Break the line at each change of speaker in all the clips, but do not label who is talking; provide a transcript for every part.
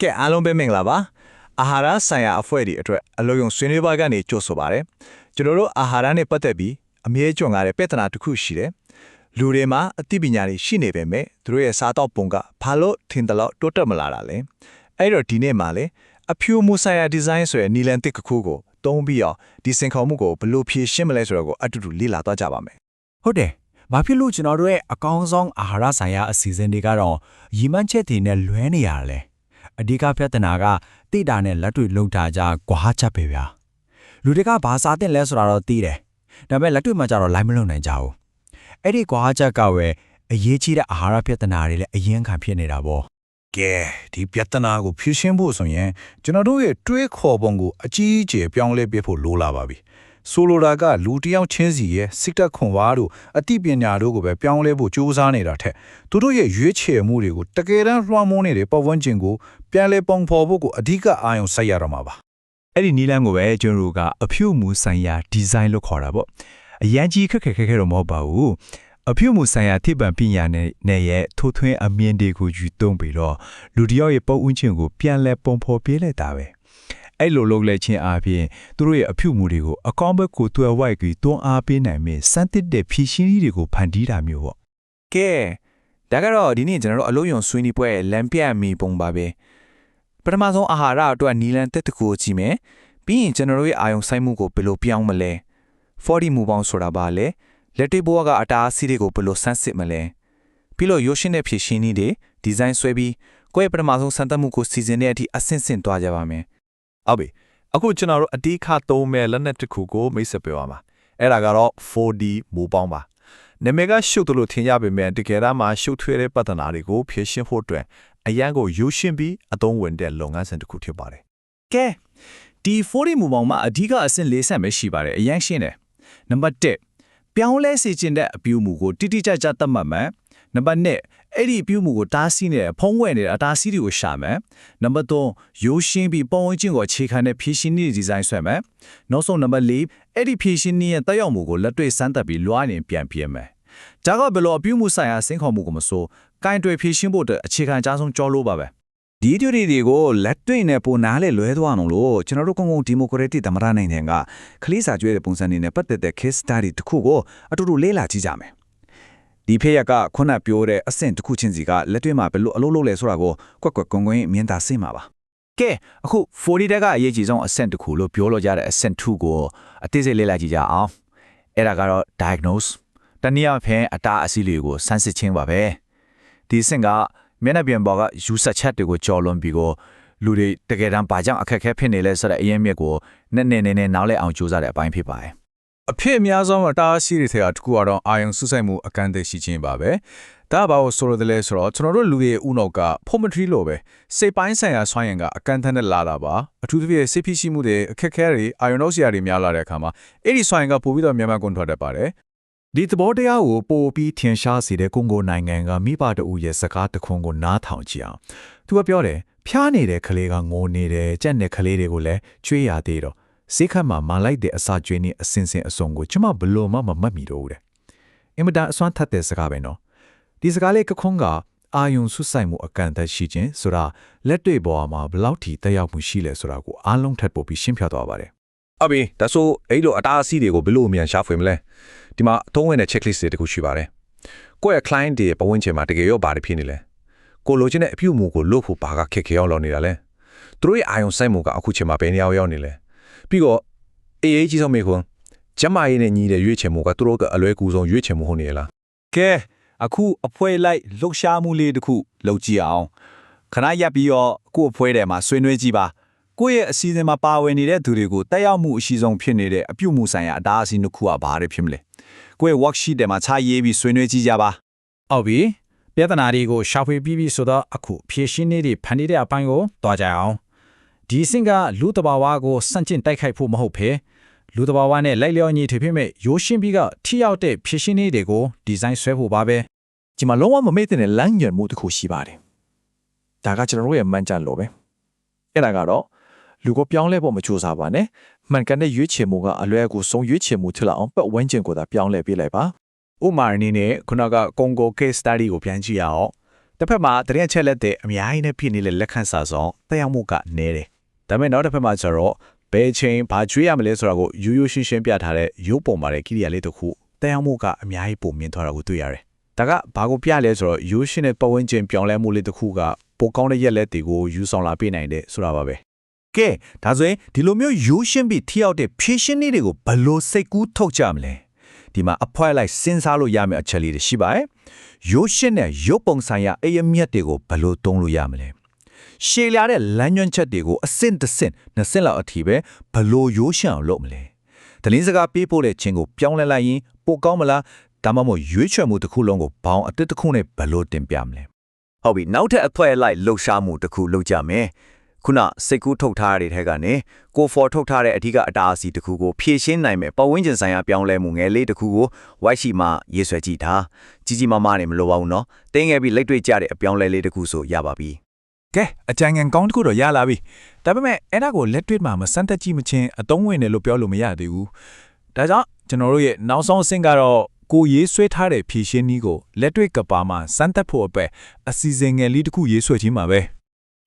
ကဲအားလုံးပဲမင်္ဂလာပါအာဟာရဆိုင်ရာအဖွဲ့ဒီအတွက်အလို့ယုံဆွေးနွေးပါကနေကြိုဆိုပါရစေကျွန်တော်တို့အာဟာရနဲ့ပတ်သက်ပြီးအမြဲကြုံရတဲ့ပြဿနာတစ်ခုရှိတယ်လူတွေမှာအသိပညာတွေရှိနေပေမဲ့သူတို့ရဲ့စားတော့ပုံကဘာလို့ထင်တယ်လို့တိုးတက်မလာတာလဲအဲ့တော့ဒီနေ့မှာလေအဖြူမူဆိုင်ရာဒီဇိုင်းဆိုတဲ့နီလန်တစ်ခုကိုတုံးပြီးတော့ဒီစင်ခေါ်မှုကိုဘယ်လိုဖြည့်ရှင်းမလဲဆိုတော့ကိုအတူတူလေ့လာသွားကြပါမယ်
ဟုတ်တယ်။ဘာဖြစ်လို့ကျွန်တော်တို့ရဲ့အကောင်းဆုံးအာဟာရဆိုင်ရာအစီအစဉ်တွေကတော့ရည်မှန်းချက်တွေနဲ့လွဲနေရလဲ။အဓိကပြဿနာကတိတာနဲ့လက်တွေ့လုံထားကြကွာချက်ပဲဗျာ။လူတွေကဘာစားတင်လဲဆိုတာတော့သိတယ်။ဒါပေမဲ့လက်တွေ့မှာကြတော့လိုက်မလုံနိုင်ကြဘူး။အဲ့ဒီကွာချက်ကဝယ်အရေးကြီးတဲ့အာဟာရပြဿနာတွေလည်းအရင်ခံဖြစ်နေတာပေါ့။
ကဲဒီပြဿနာကိုဖြေရှင်းဖို့ဆိုရင်ကျွန်တော်တို့ရဲ့တွေးခေါ်ပုံကိုအကြီးအကျယ်ပြောင်းလဲပြဖို့လိုလာပါပြီဆိုလိုတာကလူတစ်ယောက်ချင်းစီရဲ့စိတ်တက်ခွန်ဝါတို့အသိပညာတို့ကိုပဲပြောင်းလဲဖို့ကြိုးစားနေတာထက်သူတို့ရဲ့ရွေးချယ်မှုတွေကိုတကယ်တမ်းလွှမ်းမိုးနေတဲ့ပတ်ဝန်းကျင်ကိုပြန်လဲပုံဖော်ဖို့ကိုအဓိကအာရုံစိုက်ရတော့မှာပါ
အဲ့ဒီနီလန်ကိုပဲကျွန်တော်တို့ကအဖြူမူဆိုင်ရာဒီဇိုင်းလို့ခေါ်တာပေါ့အရန်ကြီးခက်ခဲတော့မဟုတ်ပါဘူးအဖြူမူဆိုင်ရာထိပ်ပံပညာနဲ့ရဲ့ထိုးထွင်းအမြင်တွေကိုယူသုံးပြီးတော့လူတစ်ယောက်ရဲ့ပုံဦးချင်းကိုပြန်လဲပုံဖော်ပေးလိုက်တာပဲအဲ့လိုလုပ်လိုက်ခြင်းအပြင်သူတို့ရဲ့အဖြူမူတွေကိုအကောင့်ဘက်ကိုတွဲဝိုက်ပြီးတွန်းအားပေးနိုင်မယ့်စမ်းသစ်တဲ့ဖြည့်ရှင်းနည်းတွေကိုဖန်တီးတာမျိုးပေါ့
ကဲဒါကတော့ဒီနေ့ကျွန်တော်တို့အလို့ယုံဆွေးနွေးပွဲလမ်းပြမီပုံပါပဲပထမဆုံးအာဟာရအတွက်နီလန်တက်တကူကြည့်မယ်ပြီးရင်ကျွန်တော်တို့ရဲ့အာယုံဆိုင်မှုကိုဘယ်လိုပြောင်းမလဲ40မူပေါင်းဆိုတာပါလေလက်တွေ့ဘဝကအတားအဆီးတွေကိုဘယ်လိုဆန်းစစ်မလဲပြီးလို့ရိုးရှင်းတဲ့ဖြည့်ရှင်းနည်းတွေဒီဇိုင်းဆွဲပြီးကိုယ့်ရဲ့ပထမဆုံးစမ်းသပ်မှုကိုစီစဉ်တဲ့အထိအဆင့်ဆင့်တွားကြပါမယ်ဟ
ုတ်ပြီအခုကျွန်တော်တို့အတိခသုံးမဲ့လက်နက်တစ်ခုကိုမိတ်ဆက်ပေးပါမှာအဲ့ဒါကတော့ 4D မူပေါင်းပါနာမည်ကရှုပ်တယ်လို့ထင်ကြပေမဲ့တကယ်တမ်းမှာရှုပ်ထွေးတဲ့ပြဿနာတွေကိုဖြေရှင်းဖို့အတွက်အရန်ကိုယူရှင်းပြီးအသုံးဝင်တဲ့လုပ်ငန်းစဉ်တစ်ခုဖြစ်ပါတယ်
ကဲဒီ40မူပေါင်းမှာအဓိကအဆင့်၄ဆင့်ပဲရှိပါတယ်အရင်ရှင်းတယ်နံပါတ်1ပြောင်းလဲစေခြင်းတဲ့အပြုမူကိုတိတိကျကျသတ်မှတ်မယ်နံပါတ်2အဲ့ဒီအပြုမူကိုတားဆီးနေတဲ့ဖုံးဝဲနေတဲ့အတားဆီးတွေကိုရှာမယ်နံပါတ်3ရိုးရှင်းပြီးပုံဝန်းကျင်ကိုအခြေခံတဲ့ဖြည့်ရှင်းနည်းဒီဇိုင်းဆွဲမယ်နောက်ဆုံးနံပါတ်4အဲ့ဒီဖြည့်ရှင်းနည်းရဲ့တက်ရောက်မှုကိုလက်တွေ့စမ်းသပ်ပြီးလွှားနေပြန်ပြမယ်ဒါကဘယ်လိုအပြုမူဆိုင်ရာစင်ခေါ်မှုကိုမဆိုကင်တွေဖြည့်ရှင်းဖို့အတွက်အခြေခံအကြားဆုံးကြောလို့ပါပဲ
ဒီတူတွေကိုလက်တွေ့နဲ့ပုံနာလေလွဲသွားအောင်လို့ကျွန်တော်တို့ကုန်ဒီမိုကရက်တစ်သမ္မတနိုင်ငံကခလေးစာကျွဲတဲ့ပုံစံနေနဲ့ပတ်သက်တဲ့ case study တစ်ခုကိုအတူတူလေ့လာကြည့်ကြမယ်ဒီဖေးရကခုနပြောတဲ့အဆင့်တစ်ခုချင်းစီကလက်တွေ့မှာဘယ်လိုအလုပ်လုပ်လဲဆိုတာကိုကွက်ကွက်ကွန်ကွင်းမြင်သာစိတ်မှာပါ
ကဲအခု40တက်ကအရေးကြီးဆုံးအဆင့်တစ်ခုလို့ပြောလို့ရတဲ့အဆင့်2ကိုအသေးစိတ်လေ့လာကြည့်ကြအောင်အဲ့ဒါကတော့ diagnose တနည်းအားဖြင့်အတားအဆီးတွေကိုစမ်းစစ်ခြင်းပါပဲဒီအဆင့်ကမျက်နှာပြင်ပေါ်ကယူဆချက်တွေကိုကြော်လွန်ပြီးကိုလူတွေတကယ်တမ်းဘာကြောင့်အခက်အခဲဖြစ်နေလဲဆိုတဲ့အရင်မြစ်ကိုနည်းနည်းနားလဲအောင်ကြိုးစားတဲ့အပိုင်းဖြစ်ပါတယ်
အဖြစ်အများဆုံးအတားအဆီးတွေထဲကတစ်ခုကတော့အာယုံစုစိုက်မှုအကန့်အသတ်ရှိခြင်းပါပဲဒါဘာလို့ဆိုရတယ်လဲဆိုတော့ကျွန်တော်တို့လူတွေဥနောက်က formatry လို့ပဲစိတ်ပိုင်းဆိုင်ရာဆွမ်းရံကအကန့်အသတ်နဲ့လာတာပါအထူးသဖြင့်စိတ်ဖြစ်ရှိမှုတွေအခက်အခဲတွေအာယုံနှုတ်စရာတွေများလာတဲ့အခါမှာအဲ့ဒီဆွမ်းရံကပိုပြီးတော့မြန်မာကွန်ထွက်တတ်ပါတယ်ဒီသဘောတရားကိုပို့ပြီးထင်ရှားစေတဲ့ကွန်ဂိုနိုင်ငံကမိဘတအူရဲ့စကားတခွန်းကိုနားထောင်ကြည့်အောင်သူကပြောတယ်ဖျားနေတဲ့ကလေးကငိုနေတယ်ကြက်တဲ့ကလေးတွေကိုလည်းကျွေးရသေးတော့စိတ်ခတ်မှာမလိုက်တဲ့အစာကျွေးနေအစင်စင်အစုံကိုကျမဘလို့မှမမှတ်မိတော့ဘူးတဲ့အင်မတန်အစွမ်းထက်တဲ့စကားပဲနော်ဒီစကားလေးကခွန်းကအာယုံဆွဆိုင်မှုအကန့်အသတ်ရှိခြင်းဆိုတာလက်တွေ့ပေါ်မှာဘယ်လောက်ထိတက်ရောက်မှုရှိလဲဆိုတာကိုအားလုံးထပ်ပို့ပြီးရှင်းပြသွားပါတယ်
အဘိဒါဆိုအဲ့လိုအတားအဆီးတွေကိုဘယ်လိုအမြန်ရှာဖွေမလဲဒီမှာအသုံးဝင်တဲ့ checklist တွေတခုရှိပါတယ်ကိုယ့်ရဲ့ client တွေပတ်ဝန်းကျင်မှာတကယ်ရောဘာတွေဖြစ်နေလဲကိုလိုချင်တဲ့အပြုအမူကိုလုပ်ဖို့ဘာကခက်ခဲအောင်လုပ်နေတာလဲသူတို့ရဲ့အာယုံစိုက်မှုကအခုချိန်မှာဘယ်နေရာရောက်နေလဲပြီးတော့အေးအေးကြီးဆုံးမေခွန်းကျမရေးနဲ့ညီတဲ့ရွေးချယ်မှုကသူတို့ကအလွဲကူဆုံးရွေးချယ်မှုဟုတ်နေလား
ကဲအခုအဖွဲလိုက်လှုပ်ရှားမှုလေးတစ်ခုလုပ်ကြည့်အောင်ခဏရပ်ပြီးတော့ကို့အဖွဲထဲမှာဆွေးနွေးကြည့်ပါကိုယ့်ရဲ့အစီအစဉ်မှာပါဝင်နေတဲ့သူတွေကိုတက်ရောက်မှုအရှိဆုံးဖြစ်နေတဲ့အပြုမှုဆိုင်ရာအတားအဆီးတစ်ခုကဘာတွေဖြစ်မလဲကိုယ့်ရဲ့ worksheet ထဲမှာခြားရေးပြီးဆွေးနွေးကြည့်ကြပါဟုတ်ပြီပြဿနာတွေကိုရှာဖွေပြီးပြီဆိုတော့အခုဖြည့်ရှင်းနေသည့်ဖန်တီးတဲ့အပိုင်းကိုတွားကြအောင်ဒီအဆင့်ကလူတဘာဝကိုစန့်ကျင်တိုက်ခိုက်ဖို့မဟုတ်ဘဲလူတဘာဝနဲ့လိုက်လျောညီထွေဖြစ်မဲ့ရိုးရှင်းပြီးကထိရောက်တဲ့ဖြည့်ရှင်းနေတွေကိုဒီဇိုင်းဆွဲဖို့ပါပဲဒီမှာလုံးဝမမေ့တဲ့လမ်းညွှန်မှုတစ်ခုရှိပါတယ်ဒါကကျွန်တော်တို့ရဲ့မှန်ကြလို့ပဲအဲ့ဒါကတော့လူကိုပြောင်းလဲဖို့မကြိုးစားပါနဲ့မှန်ကန်တဲ့ရွေးချယ်မှုကအလွယ်ကူဆုံးရွေးချယ်မှုထလောက်အောင်ပတ်ဝန်းကျင်ကိုသာပြောင်းလဲပေးလိုက်ပါဥမာအနေနဲ့ခုနကကွန်ဂို case study ကိုပြန်ကြည့်ရအောင် တစ်ဖက်မှာတရင်ချက်လက်တဲ့အများကြီးနဲ့ဖြစ်နေတဲ့လက်ခံစာဆောင်တက်ရောက်မှုကနေတယ်ဒါပေမဲ့နောက်တစ်ဖက်မှာကျတော့ဘယ်ချိန်ဘာကျွေးရမလဲဆိုတာကိုရိုးရိုးရှင်းရှင်းပြထားတဲ့ရုပ်ပုံပါတဲ့ကိရိယာလေးတစ်ခုတက်ရောက်မှုကအများကြီးပုံမြင်သွားတာကိုတွေ့ရတယ်ဒါကဘာကိုပြလဲဆိုတော့ရိုးရှင်းတဲ့ပတ်ဝန်းကျင်ပြောင်းလဲမှုလေးတစ်ခုကပိုကောင်းတဲ့ရက်လက်တွေကိုယူဆောင်လာပေးနိုင်တယ်ဆိုတာပါပဲကဲဒါဆိုရင်ဒီလိုမျိုးရိုးရှင်းပြီးထိရောက်တဲ့ဖြည့်ရှင်းနည်းတွေကိုဘယ်လိုစိတ်ကူးထုတ်ကြမလဲဒီမှာအဖွဲလိုက်စဉ်းစားလို့ရမယ့်အချက်လေးတွေရှိပါတယ်ရိုးရှင်းတဲ့ရုပ်ပုံဆိုင်ရာအယမြက်တွေကိုဘယ်လိုသုံးလို့ရမလဲရှည်လာတဲ့လမ်းညွှန်ချက်တွေကိုအဆင့်တစ်ဆင့်နှစ်ဆင့်လောက်အထိပဲဘယ်လိုရိုးရှင်းအောင်လုပ်မလဲတလင်းစကားပေးဖို့တဲ့ချင်းကိုပြောင်းလဲလိုက်ရင်ပိုကောင်းမလားဒါမှမဟုတ်ရွေးချယ်မှုတစ်ခုလုံးကိုဘောင်းအတစ်တစ်ခုနဲ့ဘယ်လိုတင်ပြမလဲဟုတ်ပြီနောက်ထပ်အဖွဲလိုက်လှုပ်ရှားမှုတစ်ခုလုပ်ကြမယ်ခုနစိတ်ကူးထုတ်ထားတဲ့ထဲကနေကိုဖော်ထုတ်ထားတဲ့အဓိကအတားအဆီးတစ်ခုကိုဖြည့်ရှင်းနိုင်မယ်ပတ်ဝန်းကျင်ဆိုင်ရာပြောင်းလဲမှုငယ်လေးတစ်ခုကိုဝိုက်ရှိမှရေးဆွဲကြည့်ထားကြီးကြီးမားမားနဲ့မလိုပါဘူးနော်တင်းငယ်ပြီးလက်တွေ့ကျတဲ့အပြောင်းလဲလေးတစ်ခုဆိုရပါပြီကဲအကြံဉာဏ်ကောင်းတစ်ခုတော့ရလာပြီဒါပေမဲ့အဲ့ဒါကိုလက်တွေ့မှာမစမ်းသပ်ကြည့်မချင်းအသုံးဝင်တယ်လို့ပြောလို့မရသေးဘူးဒါကြောင့်ကျွန်တော်တို့ရဲ့နောက်ဆုံးအဆင့်ကတော့ကိုရေးဆွဲထားတဲ့ဖြည့်ရှင်းနည်းကိုလက်တွေ့ကပါမှာစမ်းသပ်ဖို့အတွက်အစီအစဉ်ငယ်လေးတစ်ခုရေးဆွဲခြင်းပါပဲ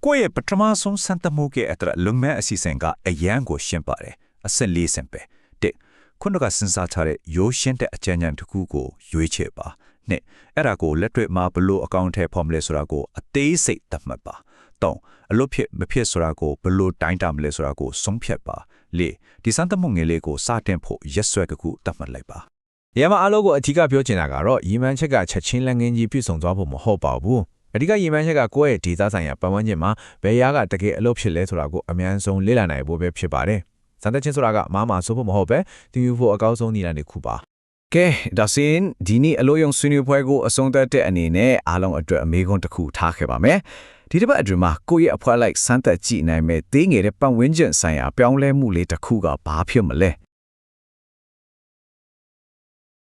ကိုယ့်ရဲ့ပထမဆုံးစံတမှုကအတွက်လုံမဲ့အစီအစဉ်ကအရန်ကိုရှင်းပါတယ်အဆင့်၄ဆင့်ပဲတစ်ခုနကစဉ်းစားထားတဲ့ရိုးရှင်းတဲ့အကြံဉာဏ်တစ်ခုကိုရွေးချယ်ပါနှစ်အဲ့ဒါကိုလက်တွေ့မှာဘလို့အကောင့်ထဲဖော်မလဲဆိုတာကိုအသေးစိတ်သတ်မှတ်ပါသုံးအလို့ဖြစ်မဖြစ်ဆိုတာကိုဘလို့တိုင်းတာမလဲဆိုတာကိုဆုံးဖြတ်ပါလေးဒီစံတမှုငယ်လေးကိုစတင်ဖို့ရက်ဆွဲတစ်ခုသတ်မှတ်လိုက်ပါ
ရမအားလုံးကိုအထူးပြောချင်တာကတော့ရီမန်ချက်ကချက်ချင်းလက်ငင်းကြီးပြည့်စုံသွားဖို့မဟုတ်ပါဘူးအဓိကရည်မှန်းချက်ကကိုယ့်ရဲ့ဒေသဆိုင်ရာပတ်ဝန်းကျင်မှာဘယ်ရာကတကယ်အလုပ်ဖြစ်လဲဆိုတာကိုအများဆုံးလေ့လာနိုင်ဖို့ပဲဖြစ်ပါတယ်။စံသက်ချင်းဆိုတာကမာဆိုဖို့မဟုတ်ပဲသင်ယူဖို့အကောင်းဆုံးနည်းလမ်းတစ်ခုပါ။ကဲဒါဆိုရင်ဒီနေ့အလို့ယုံဆွေးနွေးပွဲကိုအဆုံးသတ်တဲ့အနေနဲ့အားလုံးအတွက်အမေခွန်းတစ်ခုထားခဲ့ပါမယ်။ဒီတစ်ပတ်အတွင်းမှာကိုယ့်ရဲ့အဖွဲလိုက်စမ်းသပ်ကြည့်နိုင်မဲ့သေးငယ်တဲ့ပတ်ဝန်းကျင်ဆိုင်ရာပြောင်းလဲမှုလေးတစ်ခုကဘာဖြစ်မလဲ